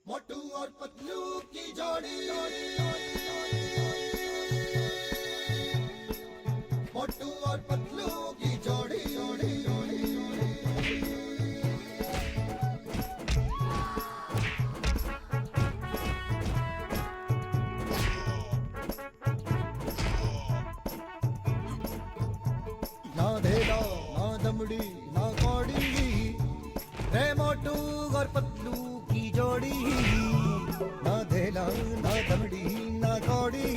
मोटू और पतलू की जोड़ी, मोटू और पतलू की जोड़ी, ना धेला ना दमड़ी ना कौड़ी, रे मोटू और पतलू की जोड़ी। ना धेला ना दमड़ी ना कौड़ी,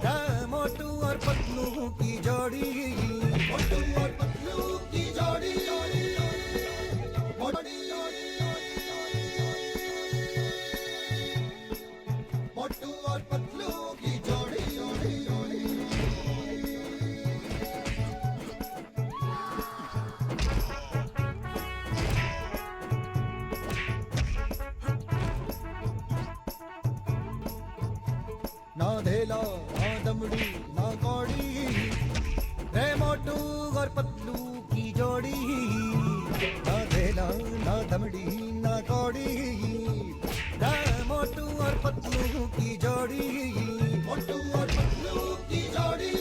रे मोटू और पतलू की जोड़ी। मोटू और पतलू की जोड़ी, मोटू और पतलू की जोड़ी। ना धेला ना दमड़ी ना कौड़ी, रे मोटू और पतलू की जोड़ी। ना धेला ना दमड़ी ना कौड़ी, रे मोटू और पतलू की जोड़ी। मोटू और पतलू की जोड़ी,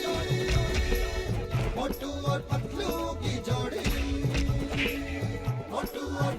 मोटू और पतलू की जोड़ी, मोटू और